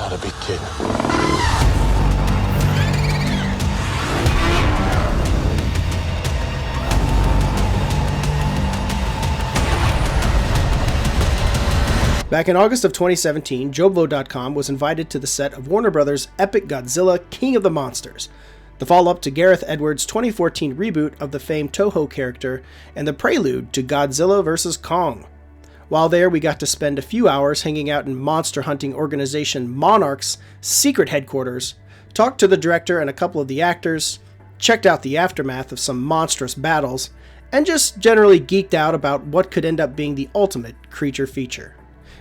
gotta be kidding. Back in August of 2017, JoBlo.com was invited to the set of Warner Bros.' epic Godzilla King of the Monsters, the follow-up to Gareth Edwards' 2014 reboot of the famed Toho character and the prelude to Godzilla vs. Kong. While there, we got to spend a few hours hanging out in monster hunting organization Monarchs' secret headquarters, talked to the director and a couple of the actors, checked out the aftermath of some monstrous battles, and just generally geeked out about what could end up being the ultimate creature feature.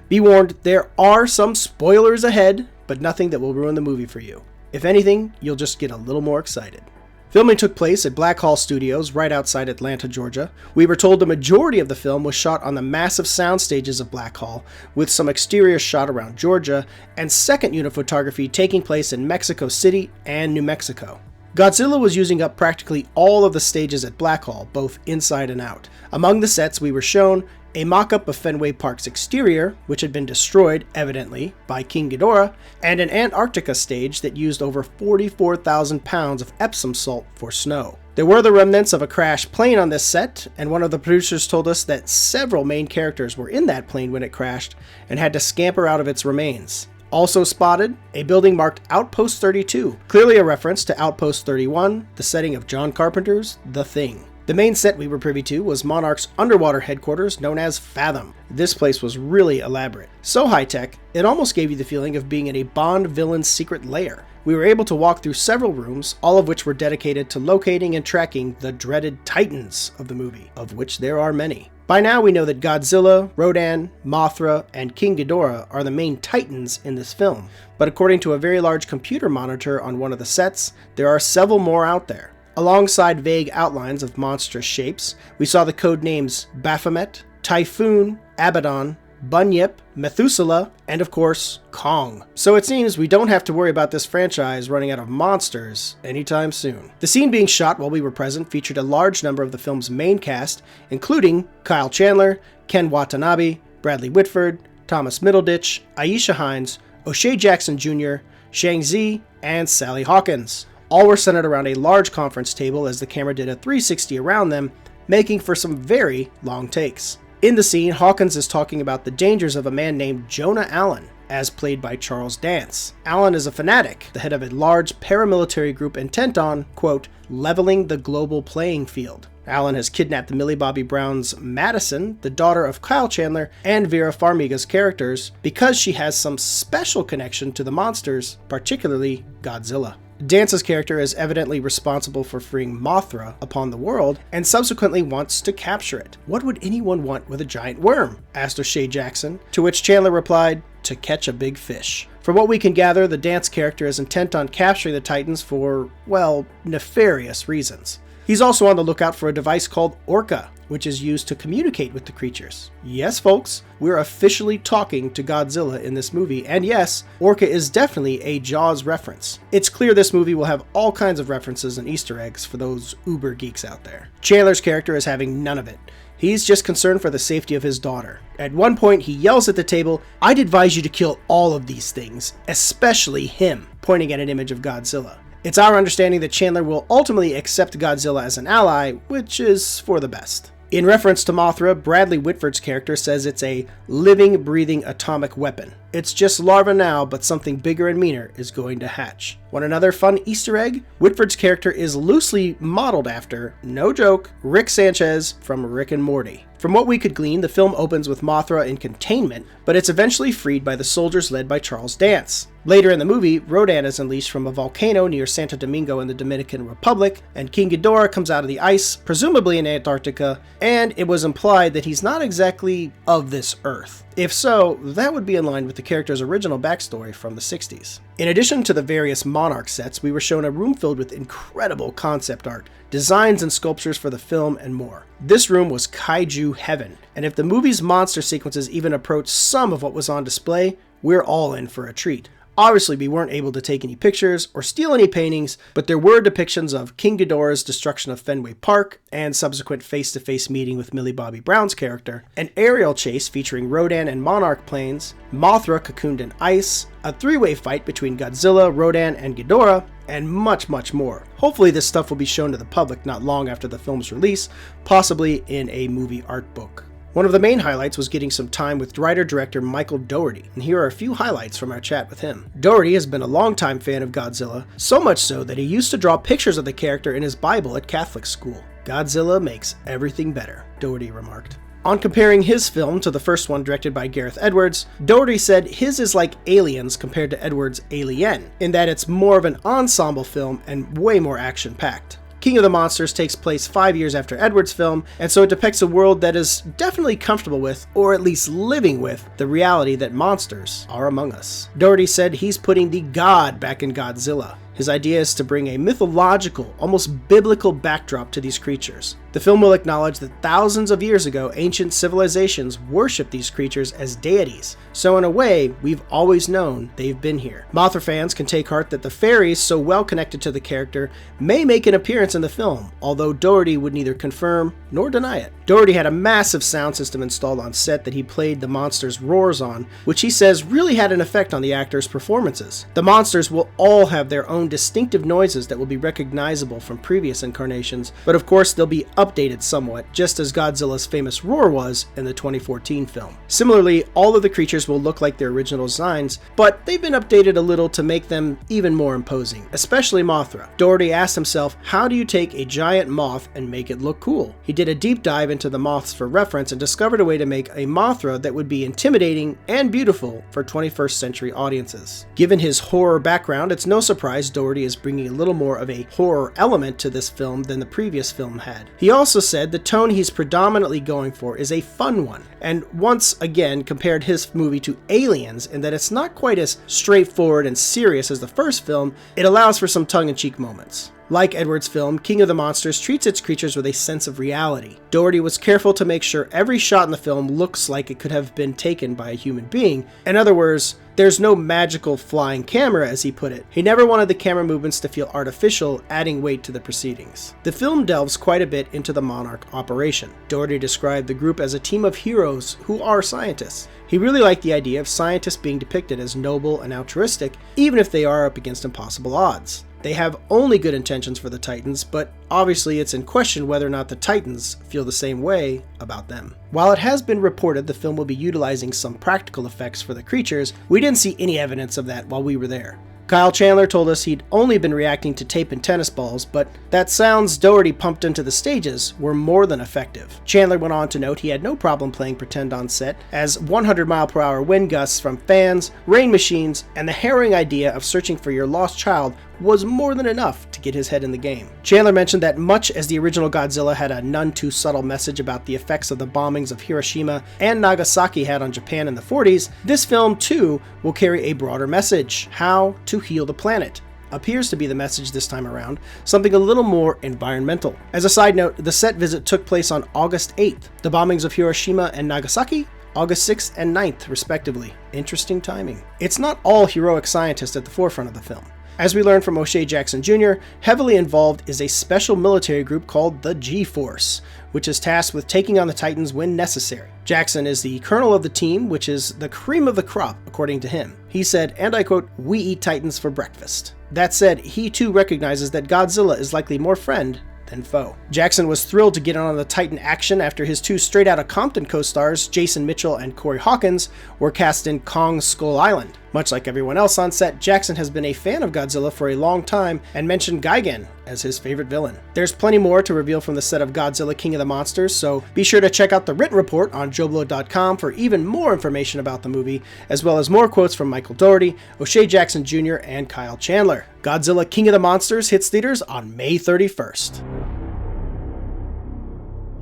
Be warned, there are some spoilers ahead, but nothing that will ruin the movie for you. If anything, you'll just get a little more excited. Filming took place at Black Hall Studios right outside Atlanta, Georgia. We were told the majority of the film was shot on the massive sound stages of Black Hall, with some exterior shot around Georgia, and second unit photography taking place in Mexico City and New Mexico. Godzilla was using up practically all of the stages at Black Hall, both inside and out. Among the sets we were shown, a mock-up of Fenway Park's exterior, which had been destroyed, evidently, by King Ghidorah, and an Antarctica stage that used over 44,000 pounds of Epsom salt for snow. There were the remnants of a crashed plane on this set, and one of the producers told us that several main characters were in that plane when it crashed and had to scamper out of its remains. Also spotted, a building marked Outpost 32, clearly a reference to Outpost 31, the setting of John Carpenter's The Thing. The main set we were privy to was Monarch's underwater headquarters known as Fathom. This place was really elaborate. So high-tech, it almost gave you the feeling of being in a Bond villain's secret lair. We were able to walk through several rooms, all of which were dedicated to locating and tracking the dreaded titans of the movie, of which there are many. By now we know that Godzilla, Rodan, Mothra, and King Ghidorah are the main titans in this film, but according to a very large computer monitor on one of the sets, there are several more out there. Alongside vague outlines of monstrous shapes, we saw the code names Baphomet, Typhoon, Abaddon, Bunyip, Methuselah, and of course, Kong. So it seems we don't have to worry about this franchise running out of monsters anytime soon. The scene being shot while we were present featured a large number of the film's main cast, including Kyle Chandler, Ken Watanabe, Bradley Whitford, Thomas Middleditch, Aisha Hines, O'Shea Jackson Jr., Shang Ziyi, and Sally Hawkins. All were centered around a large conference table as the camera did a 360 around them, making for some very long takes. In the scene, Hawkins is talking about the dangers of a man named Jonah Allen, as played by Charles Dance. Allen is a fanatic, the head of a large paramilitary group intent on, quote, leveling the global playing field. Allen has kidnapped Millie Bobby Brown's Madison, the daughter of Kyle Chandler, and Vera Farmiga's characters, because she has some special connection to the monsters, particularly Godzilla. Dance's character is evidently responsible for freeing Mothra upon the world, and subsequently wants to capture it. What would anyone want with a giant worm? Asked O'Shea Jackson, to which Chandler replied, to catch a big fish. From what we can gather, the Dance character is intent on capturing the Titans for, well, nefarious reasons. He's also on the lookout for a device called Orca, which is used to communicate with the creatures. Yes, folks, we're officially talking to Godzilla in this movie, and yes, Orca is definitely a Jaws reference. It's clear this movie will have all kinds of references and Easter eggs for those uber geeks out there. Chandler's character is having none of it. He's just concerned for the safety of his daughter. At one point, he yells at the table, "I'd advise you to kill all of these things, especially him," pointing at an image of Godzilla. It's our understanding that Chandler will ultimately accept Godzilla as an ally, which is for the best. In reference to Mothra, Bradley Whitford's character says it's a living, breathing atomic weapon. It's just larva now, but something bigger and meaner is going to hatch. Want another fun Easter egg? Whitford's character is loosely modeled after, no joke, Rick Sanchez from Rick and Morty. From what we could glean, the film opens with Mothra in containment, but it's eventually freed by the soldiers led by Charles Dance. Later in the movie, Rodan is unleashed from a volcano near Santo Domingo in the Dominican Republic, and King Ghidorah comes out of the ice, presumably in Antarctica, and it was implied that he's not exactly of this Earth. If so, that would be in line with the character's original backstory from the 60s. In addition to the various Monarch sets, we were shown a room filled with incredible concept art, designs and sculptures for the film, and more. This room was Kaiju heaven, and if the movie's monster sequences even approached some of what was on display, we're all in for a treat. Obviously, we weren't able to take any pictures or steal any paintings, but there were depictions of King Ghidorah's destruction of Fenway Park and subsequent face-to-face meeting with Millie Bobby Brown's character, an aerial chase featuring Rodan and Monarch planes, Mothra cocooned in ice, a three-way fight between Godzilla, Rodan, and Ghidorah, and much, much more. Hopefully this stuff will be shown to the public not long after the film's release, possibly in a movie art book. One of the main highlights was getting some time with writer-director Michael Dougherty, and here are a few highlights from our chat with him. Dougherty has been a longtime fan of Godzilla, so much so that he used to draw pictures of the character in his Bible at Catholic school. "Godzilla makes everything better," Dougherty remarked. On comparing his film to the first one directed by Gareth Edwards, Dougherty said his is like Aliens compared to Edwards' Alien, in that it's more of an ensemble film and way more action-packed. King of the Monsters takes place 5 years after Edwards' film, and so it depicts a world that is definitely comfortable with, or at least living with, the reality that monsters are among us. Dougherty said he's putting the god back in Godzilla. His idea is to bring a mythological, almost biblical backdrop to these creatures. The film will acknowledge that thousands of years ago, ancient civilizations worshipped these creatures as deities, so in a way, we've always known they've been here. Mothra fans can take heart that the fairies, so well connected to the character, may make an appearance in the film, although Dougherty would neither confirm nor deny it. Dougherty had a massive sound system installed on set that he played the monsters' roars on, which he says really had an effect on the actors' performances. The monsters will all have their own distinctive noises that will be recognizable from previous incarnations, but of course they'll be updated somewhat, just as Godzilla's famous roar was in the 2014 film. Similarly, all of the creatures will look like their original designs, but they've been updated a little to make them even more imposing, especially Mothra. Dougherty asked himself, how do you take a giant moth and make it look cool? He did a deep dive into the moths for reference and discovered a way to make a Mothra that would be intimidating and beautiful for 21st century audiences. Given his horror background, it's no surprise Dougherty is bringing a little more of a horror element to this film than the previous film had. He also said the tone he's predominantly going for is a fun one, and once again compared his movie to Aliens in that it's not quite as straightforward and serious as the first film. It allows for some tongue-in-cheek moments. Like Edwards' film, King of the Monsters treats its creatures with a sense of reality. Dougherty was careful to make sure every shot in the film looks like it could have been taken by a human being. In other words, there's no magical flying camera, as he put it. He never wanted the camera movements to feel artificial, adding weight to the proceedings. The film delves quite a bit into the Monarch Operation. Dougherty described the group as a team of heroes who are scientists. He really liked the idea of scientists being depicted as noble and altruistic, even if they are up against impossible odds. They have only good intentions for the Titans, but obviously it's in question whether or not the Titans feel the same way about them. While it has been reported the film will be utilizing some practical effects for the creatures, we didn't see any evidence of that while we were there. Kyle Chandler told us he'd only been reacting to tape and tennis balls, but that sounds Dougherty pumped into the stages were more than effective. Chandler went on to note he had no problem playing pretend on set, as 100-mile-per-hour wind gusts from fans, rain machines, and the harrowing idea of searching for your lost child was more than enough to get his head in the game. Chandler mentioned that much as the original Godzilla had a none-too-subtle message about the effects of the bombings of Hiroshima and Nagasaki had on Japan in the 40s, this film too will carry a broader message: how to heal the planet. Appears to be the message this time around, something a little more environmental. As a side note, the set visit took place on August 8th. The bombings of Hiroshima and Nagasaki? August 6th and 9th, respectively. Interesting timing. It's not all heroic scientists at the forefront of the film. As we learned from O'Shea Jackson Jr., heavily involved is a special military group called the G-Force, which is tasked with taking on the Titans when necessary. Jackson is the colonel of the team, which is the cream of the crop, according to him. He said, and I quote, "We eat Titans for breakfast." That said, he too recognizes that Godzilla is likely more friend than foe. Jackson was thrilled to get on the Titan action after his two Straight Outta Compton co-stars, Jason Mitchell and Corey Hawkins, were cast in Kong Skull Island. Much like everyone else on set, Jackson has been a fan of Godzilla for a long time and mentioned Gigan as his favorite villain. There's plenty more to reveal from the set of Godzilla King of the Monsters, so be sure to check out the written report on JoBlo.com for even more information about the movie, as well as more quotes from Michael Dougherty, O'Shea Jackson Jr., and Kyle Chandler. Godzilla King of the Monsters hits theaters on May 31st.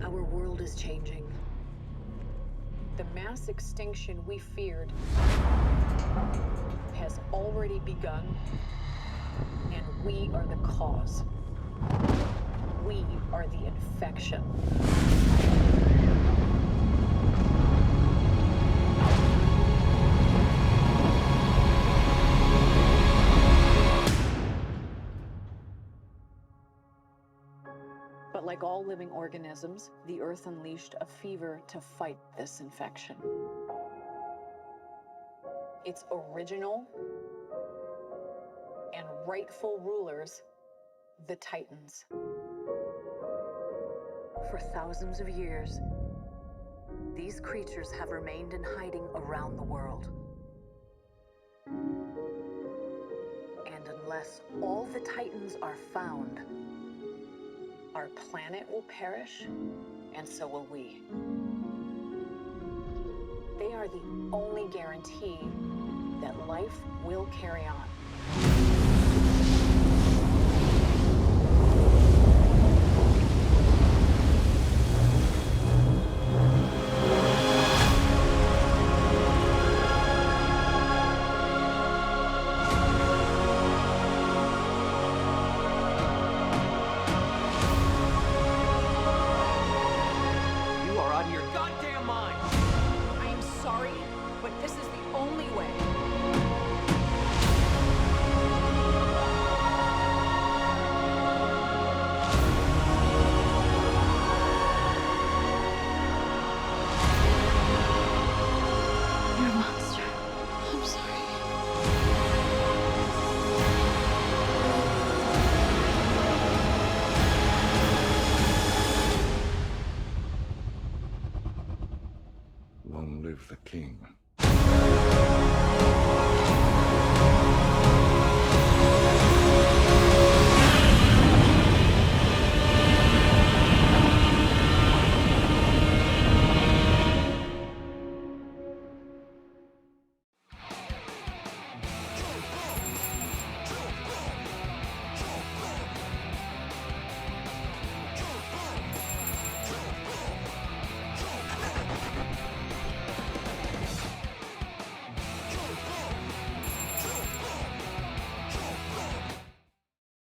Our world is changing. The mass extinction we feared has already begun, and we are the cause. We are the infection. But like all living organisms, the Earth unleashed a fever to fight this infection. Its original and rightful rulers, the Titans. For thousands of years, these creatures have remained in hiding around the world. And unless all the Titans are found, our planet will perish, and so will we. They are the only guarantee that life will carry on. Long live the king.